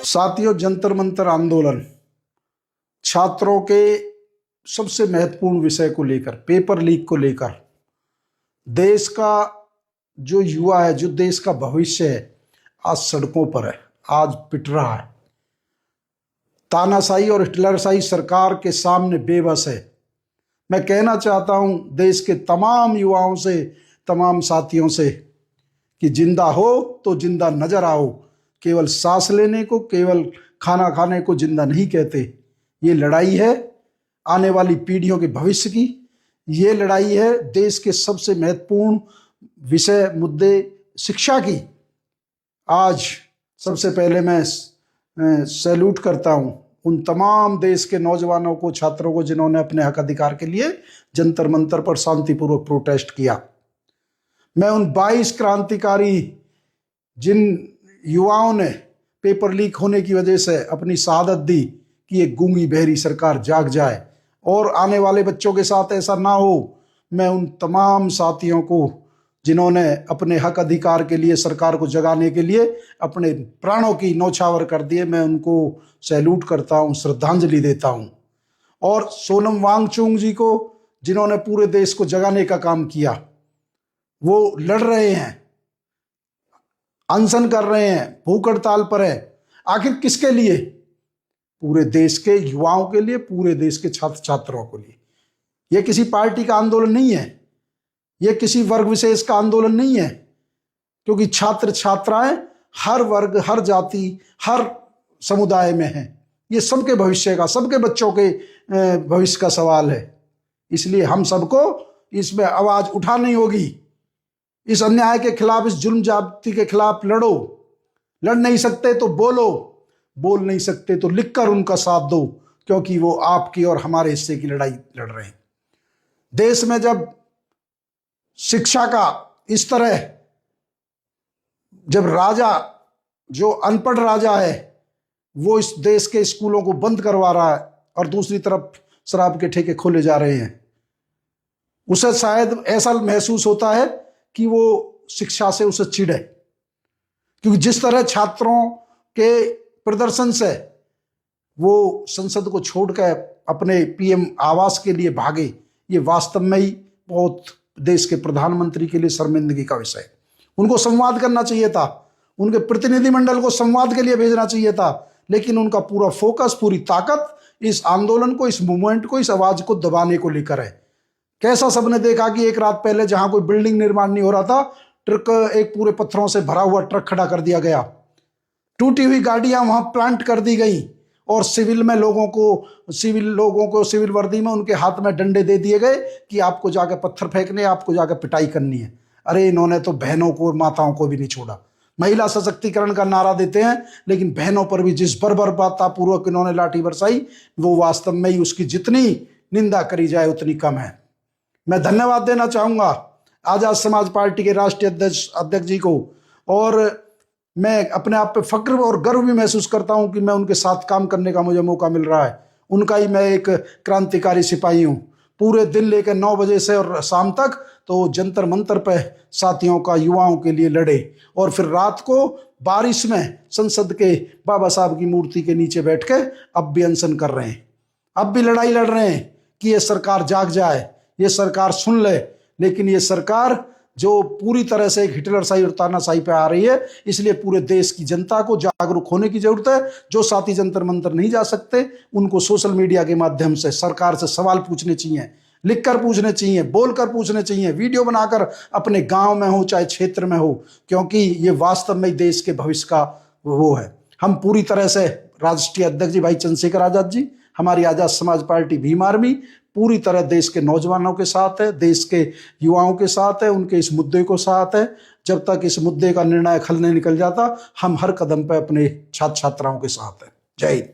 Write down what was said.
साथियों, जंतर मंतर आंदोलन छात्रों के सबसे महत्वपूर्ण विषय को लेकर, पेपर लीक को लेकर, देश का जो युवा है, जो देश का भविष्य है, आज सड़कों पर है, आज पिट रहा है। तानाशाही और हिटलरशाही सरकार के सामने बेबस है। मैं कहना चाहता हूं देश के तमाम युवाओं से, तमाम साथियों से कि जिंदा हो तो जिंदा नजर आओ। केवल सांस लेने को, केवल खाना खाने को जिंदा नहीं कहते। ये लड़ाई है आने वाली पीढ़ियों के भविष्य की। ये लड़ाई है देश के सबसे महत्वपूर्ण विषय, मुद्दे, शिक्षा की। आज सबसे पहले मैं सैल्यूट करता हूं उन तमाम देश के नौजवानों को, छात्रों को, जिन्होंने अपने हक अधिकार के लिए जंतर मंतर पर शांतिपूर्वक प्रोटेस्ट किया। मैं उन 22 क्रांतिकारी जिन युवाओं ने पेपर लीक होने की वजह से अपनी शहादत दी कि एक गूंगी बहरी सरकार जाग जाए और आने वाले बच्चों के साथ ऐसा ना हो। मैं उन तमाम साथियों को जिन्होंने अपने हक अधिकार के लिए, सरकार को जगाने के लिए अपने प्राणों की नौछावर कर दिए, मैं उनको सैल्यूट करता हूं, श्रद्धांजलि देता हूं। और सोनम वांगचुक जी को, जिन्होंने पूरे देश को जगाने का काम किया, वो लड़ रहे हैं, अनशन कर रहे हैं, भूख हड़ताल पर है। आखिर किसके लिए? पूरे देश के युवाओं के लिए, पूरे देश के छात्र छात्राओं के लिए। यह किसी पार्टी का आंदोलन नहीं है, यह किसी वर्ग विशेष का आंदोलन नहीं है, क्योंकि छात्र छात्राएं हर वर्ग, हर जाति, हर समुदाय में हैं। ये सबके भविष्य का, सबके बच्चों के भविष्य का सवाल है। इसलिए हम सबको इसमें आवाज उठानी होगी। इस अन्याय के खिलाफ, इस जुल्म जाति के खिलाफ लड़ो। लड़ नहीं सकते तो बोलो, बोल नहीं सकते तो लिखकर उनका साथ दो, क्योंकि वो आपकी और हमारे हिस्से की लड़ाई लड़ रहे हैं। देश में जब शिक्षा का इस तरह, जब राजा, जो अनपढ़ राजा है, वो इस देश के स्कूलों को बंद करवा रहा है और दूसरी तरफ शराब के ठेके खोले जा रहे हैं, उसे शायद ऐसा महसूस होता है कि वो शिक्षा से उसे चिढ़ है। क्योंकि जिस तरह छात्रों के प्रदर्शन से वो संसद को छोड़कर अपने पीएम आवास के लिए भागे, ये वास्तव में ही बहुत देश के प्रधानमंत्री के लिए शर्मिंदगी का विषय है। उनको संवाद करना चाहिए था, उनके प्रतिनिधिमंडल को संवाद के लिए भेजना चाहिए था, लेकिन उनका पूरा फोकस, पूरी ताकत इस आंदोलन को, इस मूवमेंट को, इस आवाज को दबाने को लेकर है। कैसा सबने देखा कि एक रात पहले जहां कोई बिल्डिंग निर्माण नहीं हो रहा था, ट्रक, एक पूरे पत्थरों से भरा हुआ ट्रक खड़ा कर दिया गया, टूटी हुई गाड़ियां वहां प्लांट कर दी गई और सिविल लोगों को सिविल वर्दी में उनके हाथ में डंडे दे दिए गए कि आपको जाकर पत्थर फेंकने, आपको जाकर पिटाई करनी है। अरे इन्होंने तो बहनों को और माताओं को भी नहीं छोड़ा। महिला सशक्तिकरण का नारा देते हैं, लेकिन बहनों पर भी जिस बर्बरतापूर्वक इन्होंने लाठी बरसाई, वो वास्तव में ही उसकी जितनी निंदा करी जाए उतनी कम है। मैं धन्यवाद देना चाहूंगा आजाद समाज पार्टी के राष्ट्रीय अध्यक्ष जी को, और मैं अपने आप पे फक्र और गर्व भी महसूस करता हूं कि मैं उनके साथ काम करने का मुझे मौका मिल रहा है। उनका ही मैं एक क्रांतिकारी सिपाही हूं। पूरे दिन लेकर 9 बजे से और शाम तक तो जंतर मंतर पे साथियों का, युवाओं के लिए लड़े, और फिर रात को बारिश में संसद के बाबा साहब की मूर्ति के नीचे बैठ के अब भी अनशन कर रहे हैं, अब भी लड़ाई लड़ रहे हैं कि ये सरकार जाग जाए, ये सरकार सुन ले। लेकिन ये सरकार जो पूरी तरह से एक हिटलरशाही और तानाशाही पे आ रही है, इसलिए पूरे देश की जनता को जागरूक होने की जरूरत है। जो साथी जंतर मंतर नहीं जा सकते, उनको सोशल मीडिया के माध्यम से सरकार से सवाल पूछने चाहिए, लिखकर पूछने चाहिए, बोलकर पूछने चाहिए, वीडियो बनाकर अपने गांव में हो चाहे क्षेत्र में हो, क्योंकि ये वास्तव में देश के भविष्य का वो है। हम पूरी तरह से, राष्ट्रीय अध्यक्ष जी भाई चंद्रशेखर आजाद जी, हमारी आजाद समाज पार्टी भीम आर्मी पूरी तरह देश के नौजवानों के साथ है, देश के युवाओं के साथ है, उनके इस मुद्दे को साथ है। जब तक इस मुद्दे का निर्णायक हल नहीं निकल जाता, हम हर कदम पर अपने छात्र छात्राओं के साथ हैं। जय हिंद।